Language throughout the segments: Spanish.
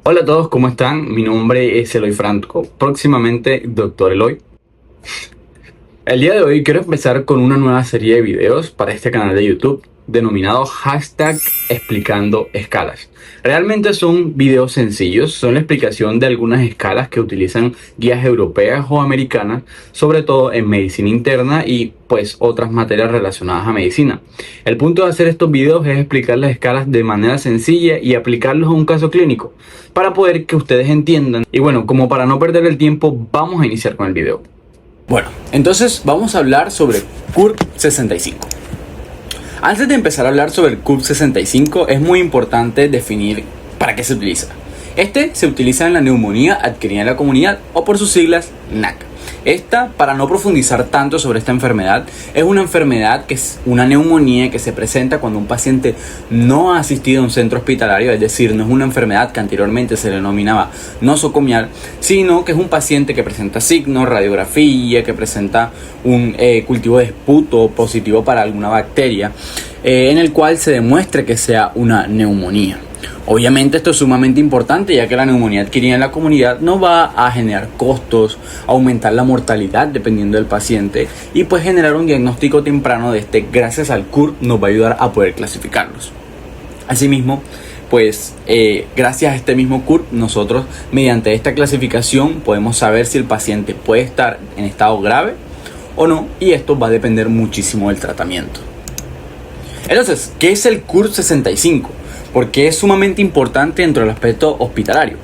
Hola a todos, ¿cómo están? Mi nombre es Eloy Franco, próximamente Doctor Eloy. El día de hoy quiero empezar con una nueva serie de videos para este canal de YouTube denominado hashtag explicando escalas. Realmente son videos sencillos, son la explicación de algunas escalas que utilizan guías europeas o americanas, sobre todo en medicina interna y pues otras materias relacionadas a medicina. El punto de hacer estos videos es explicar las escalas de manera sencilla y aplicarlos a un caso clínico para poder que ustedes entiendan. Y bueno, como para no perder el tiempo, vamos a iniciar con el video. Bueno, entonces vamos a hablar sobre CURB-65. Antes de empezar a hablar sobre el CURB-65 es muy importante definir para qué se utiliza. Este se utiliza en la neumonía adquirida en la comunidad o por sus siglas NAC. Esta, para no profundizar tanto sobre esta enfermedad, es una enfermedad que es una neumonía que se presenta cuando un paciente no ha asistido a un centro hospitalario, es decir, no es una enfermedad que anteriormente se le denominaba nosocomial, sino que es un paciente que presenta signos, radiografía, que presenta un cultivo de esputo positivo para alguna bacteria, en el cual se demuestre que sea una neumonía. Obviamente esto es sumamente importante, ya que la neumonía adquirida en la comunidad no va a generar costos, aumentar la mortalidad dependiendo del paciente y pues generar un diagnóstico temprano de este gracias al CURB nos va a ayudar a poder clasificarlos. Asimismo, pues gracias a este mismo CURB nosotros mediante esta clasificación podemos saber si el paciente puede estar en estado grave o no, y esto va a depender muchísimo del tratamiento. Entonces, ¿qué es el CURB-65? Porque es sumamente importante dentro del aspecto hospitalario.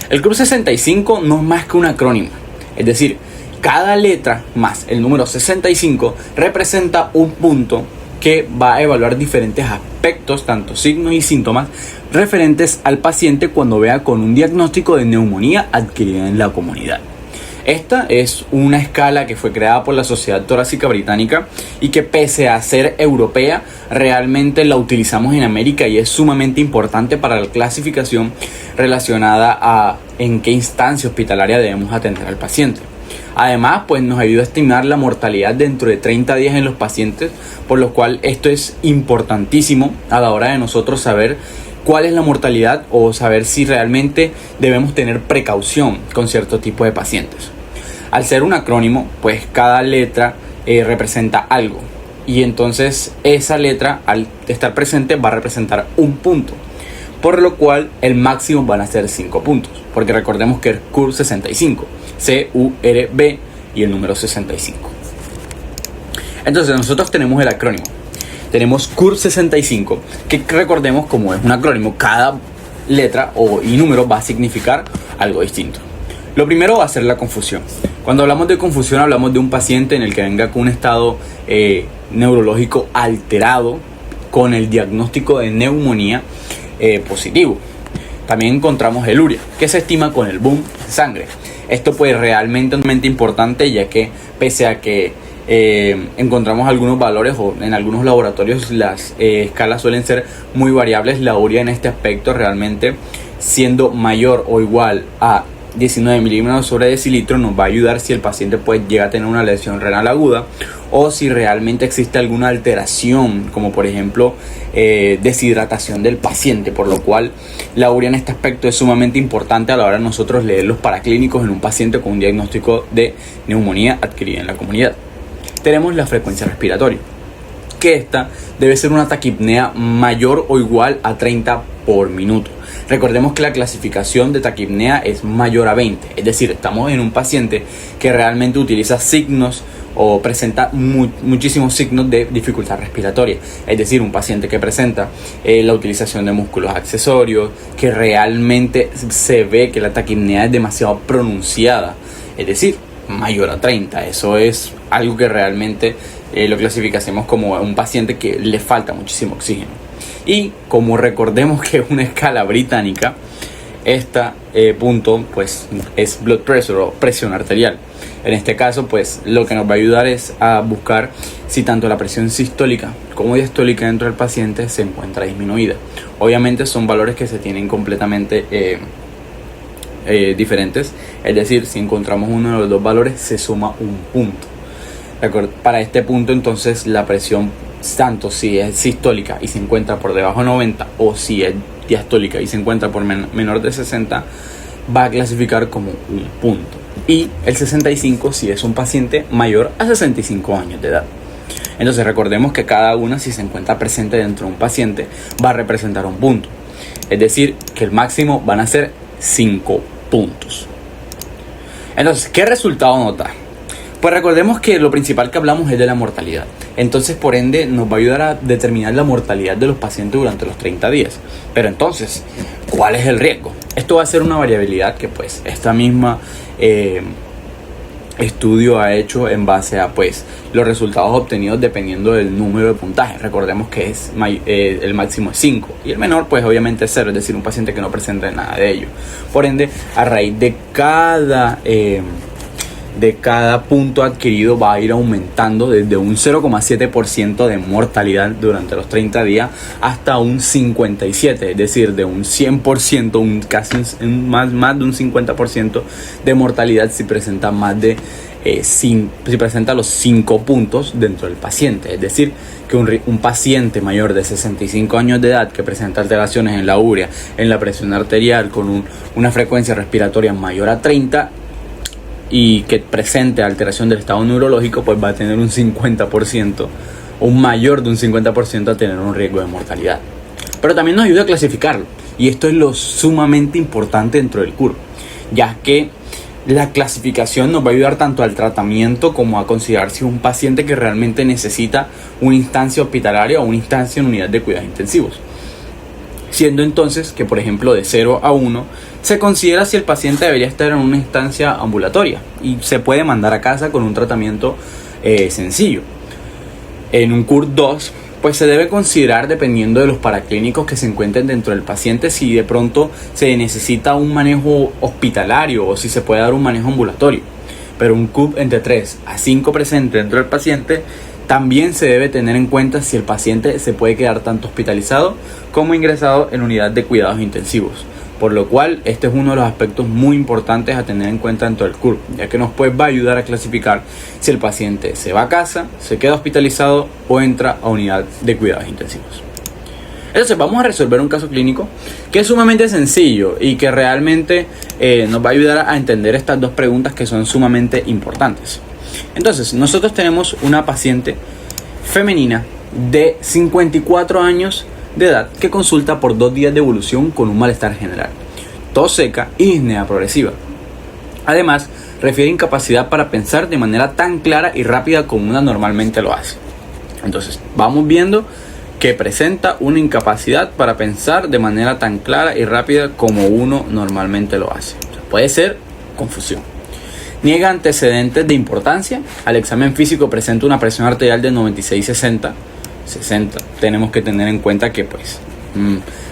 El CURB-65 no es más que un acrónimo, es decir, cada letra más el número 65 representa un punto que va a evaluar diferentes aspectos, tanto signos y síntomas, referentes al paciente cuando vea con un diagnóstico de neumonía adquirida en la comunidad. Esta es una escala que fue creada por la Sociedad Torácica Británica y que pese a ser europea, realmente la utilizamos en América y es sumamente importante para la clasificación relacionada a en qué instancia hospitalaria debemos atender al paciente. Además, pues nos ayuda a estimar la mortalidad dentro de 30 días en los pacientes, por lo cual esto es importantísimo a la hora de nosotros saber cuál es la mortalidad o saber si realmente debemos tener precaución con cierto tipo de pacientes. Al ser un acrónimo, pues cada letra representa algo y entonces esa letra al estar presente va a representar un punto, por lo cual el máximo van a ser 5 puntos, porque recordemos que es CURB-65, C-U-R-B y el número 65. Entonces nosotros tenemos el acrónimo. Tenemos CURB-65, que recordemos como es un acrónimo, cada letra y número va a significar algo distinto. Lo primero va a ser la confusión. Cuando hablamos de confusión hablamos de un paciente en el que venga con un estado neurológico alterado con el diagnóstico de neumonía positivo. También encontramos el urea, que se estima con el boom en sangre. Esto pues realmente es importante, ya que pese a que encontramos algunos valores o en algunos laboratorios las escalas suelen ser muy variables, la urea en este aspecto realmente siendo mayor o igual a 19 milímetros sobre decilitro nos va a ayudar si el paciente pues llega a tener una lesión renal aguda o si realmente existe alguna alteración como por ejemplo deshidratación del paciente, por lo cual la urea en este aspecto es sumamente importante a la hora de nosotros leer los paraclínicos en un paciente con un diagnóstico de neumonía adquirida en la comunidad. Tenemos la frecuencia respiratoria, que esta debe ser una taquipnea mayor o igual a 30 por minuto. Recordemos que la clasificación de taquipnea es mayor a 20, es decir, estamos en un paciente que realmente utiliza signos o presenta muchísimos signos de dificultad respiratoria, es decir, un paciente que presenta la utilización de músculos accesorios, que realmente se ve que la taquipnea es demasiado pronunciada, es decir, mayor a 30. Eso es algo que realmente lo clasificamos como un paciente que le falta muchísimo oxígeno. Y como recordemos que es una escala británica, este punto pues es blood pressure o presión arterial. En este caso pues lo que nos va a ayudar es a buscar si tanto la presión sistólica como diastólica dentro del paciente se encuentra disminuida. Obviamente son valores que se tienen completamente diferentes, es decir, si encontramos uno de los dos valores se suma un punto. Para este punto entonces la presión tanto si es sistólica y se encuentra por debajo de 90 o si es diastólica y se encuentra por menor de 60, va a clasificar como un punto. Y el 65 si es un paciente mayor a 65 años de edad. Entonces recordemos que cada una, si se encuentra presente dentro de un paciente, va a representar un punto. Es decir, que el máximo van a ser 5 puntos. Entonces, ¿qué resultado nos da? Pues recordemos que lo principal que hablamos es de la mortalidad. Entonces, por ende, nos va a ayudar a determinar la mortalidad de los pacientes durante los 30 días. Pero entonces, ¿cuál es el riesgo? Esto va a ser una variabilidad que pues esta misma estudio ha hecho en base a pues los resultados obtenidos dependiendo del número de puntajes. Recordemos que el máximo es 5 y el menor pues obviamente es 0, es decir, un paciente que no presenta nada de ello. Por ende, a raíz de cada punto adquirido va a ir aumentando desde un 0,7% de mortalidad durante los 30 días hasta un 57%, es decir, de un 100%, más de un 50% de mortalidad si presenta si presenta los 5 puntos dentro del paciente. Es decir, que un paciente mayor de 65 años de edad que presenta alteraciones en la urea, en la presión arterial, con una frecuencia respiratoria mayor a 30, y que presente alteración del estado neurológico, pues va a tener un 50%, un mayor de un 50% a tener un riesgo de mortalidad. Pero también nos ayuda a clasificarlo, y esto es lo sumamente importante dentro del CURP, ya que la clasificación nos va a ayudar tanto al tratamiento como a considerar si es un paciente que realmente necesita una instancia hospitalaria o una instancia en unidad de cuidados intensivos. Siendo entonces que, por ejemplo, de 0 a 1 se considera si el paciente debería estar en una instancia ambulatoria y se puede mandar a casa con un tratamiento sencillo. En un CURP 2, pues se debe considerar, dependiendo de los paraclínicos que se encuentren dentro del paciente, si de pronto se necesita un manejo hospitalario o si se puede dar un manejo ambulatorio. Pero un CURP entre 3 a 5 presente dentro del paciente, también se debe tener en cuenta si el paciente se puede quedar tanto hospitalizado como ingresado en unidad de cuidados intensivos. Por lo cual, este es uno de los aspectos muy importantes a tener en cuenta dentro del CURP, ya que nos va a ayudar a clasificar si el paciente se va a casa, se queda hospitalizado o entra a unidad de cuidados intensivos. Entonces vamos a resolver un caso clínico que es sumamente sencillo y que realmente nos va a ayudar a entender estas dos preguntas que son sumamente importantes. Entonces, nosotros tenemos una paciente femenina de 54 años de edad que consulta por 2 días de evolución con un malestar general, tos seca y disnea progresiva. Además, refiere incapacidad para pensar de manera tan clara y rápida como una normalmente lo hace. Entonces, vamos viendo que presenta una incapacidad para pensar de manera tan clara y rápida como uno normalmente lo hace. O sea, puede ser confusión. Niega antecedentes de importancia. Al examen físico presenta una presión arterial de 96-60. Tenemos que tener en cuenta que pues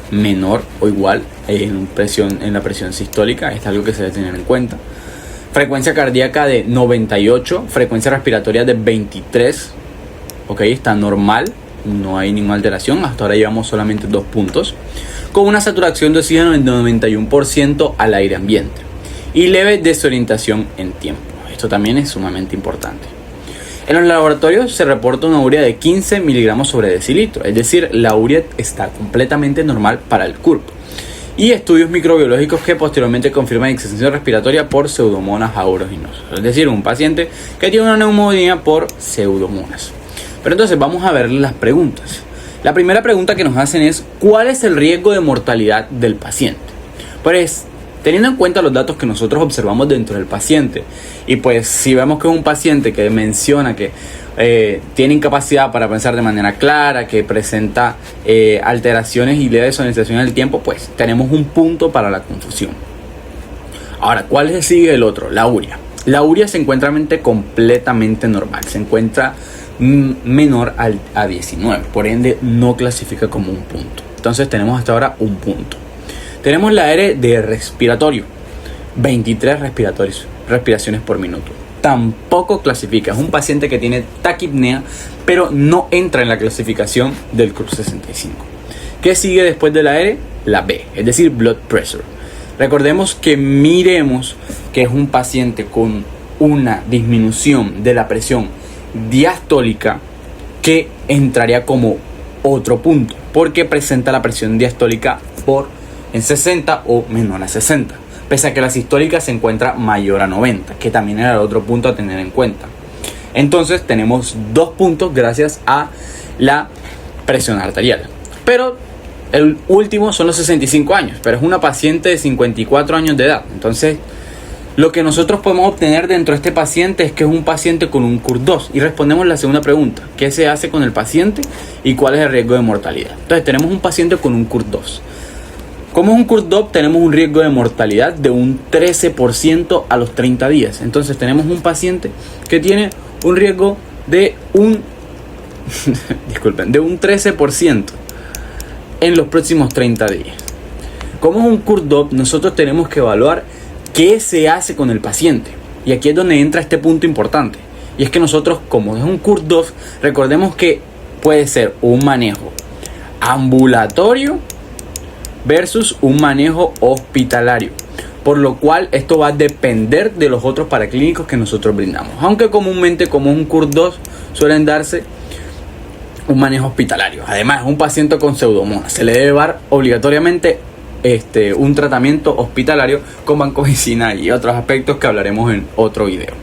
menor o igual en la presión sistólica. Es algo que se debe tener en cuenta. Frecuencia cardíaca de 98. Frecuencia respiratoria de 23. Ok, está normal. No hay ninguna alteración. Hasta ahora llevamos solamente 2 puntos. Con una saturación de oxígeno del 91% al aire ambiente. Y leve desorientación en tiempo. Esto también es sumamente importante. En los laboratorios se reporta una urea de 15 miligramos sobre decilitro. Es decir, la urea está completamente normal para el CURP. Y estudios microbiológicos que posteriormente confirman exención respiratoria por pseudomonas aeruginosa. Es decir, un paciente que tiene una neumonía por pseudomonas. Pero entonces vamos a ver las preguntas. La primera pregunta que nos hacen es: ¿cuál es el riesgo de mortalidad del paciente? Pues teniendo en cuenta los datos que nosotros observamos dentro del paciente, y pues si vemos que es un paciente que menciona que tiene incapacidad para pensar de manera clara, que presenta alteraciones y leve desorientación en el tiempo, pues tenemos un punto para la confusión. Ahora, ¿cuál sigue el otro? La urea. La urea se encuentra completamente normal, se encuentra menor a 19, por ende no clasifica como un punto. Entonces tenemos hasta ahora un punto. Tenemos la R de respiratorio, 23 respiraciones por minuto. Tampoco clasifica, es un paciente que tiene taquipnea, pero no entra en la clasificación del CURP 65. ¿Qué sigue después de la R? La B, es decir, blood pressure. Recordemos que miremos que es un paciente con una disminución de la presión diastólica que entraría como otro punto, porque presenta la presión diastólica en 60 o menor a 60, pese a que la sistólica se encuentra mayor a 90, que también era el otro punto a tener en cuenta. Entonces tenemos 2 puntos gracias a la presión arterial. Pero el último son los 65 años, pero es una paciente de 54 años de edad. Entonces lo que nosotros podemos obtener dentro de este paciente es que es un paciente con un CURT2. Y respondemos la segunda pregunta: ¿qué se hace con el paciente y cuál es el riesgo de mortalidad? Entonces tenemos un paciente con un CURT2. Como es un CURT2, tenemos un riesgo de mortalidad de un 13% a los 30 días. Entonces tenemos un paciente que tiene un riesgo de un de un 13% en los próximos 30 días. Como es un CURT2, nosotros tenemos que evaluar qué se hace con el paciente. Y aquí es donde entra este punto importante. Y es que nosotros, como es un CURT2, recordemos que puede ser un manejo ambulatorio versus un manejo hospitalario, por lo cual esto va a depender de los otros paraclínicos que nosotros brindamos, aunque comúnmente, como es un CURT2, suelen darse un manejo hospitalario. Además, es un paciente con pseudomonas, se le debe dar obligatoriamente un tratamiento hospitalario con vancomicina y otros aspectos que hablaremos en otro video.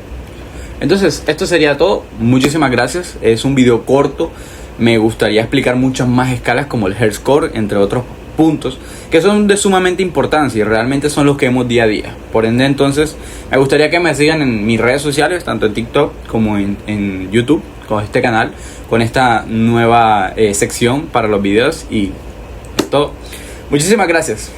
Entonces, esto sería todo. Muchísimas gracias. Es un video corto. Me gustaría explicar muchas más escalas como el Heart Score, entre otros puntos que son de sumamente importancia y realmente son los que vemos día a día. Por ende, entonces, me gustaría que me sigan en mis redes sociales, tanto en TikTok como en YouTube, con este canal, con esta nueva sección para los videos. Y todo. Muchísimas gracias.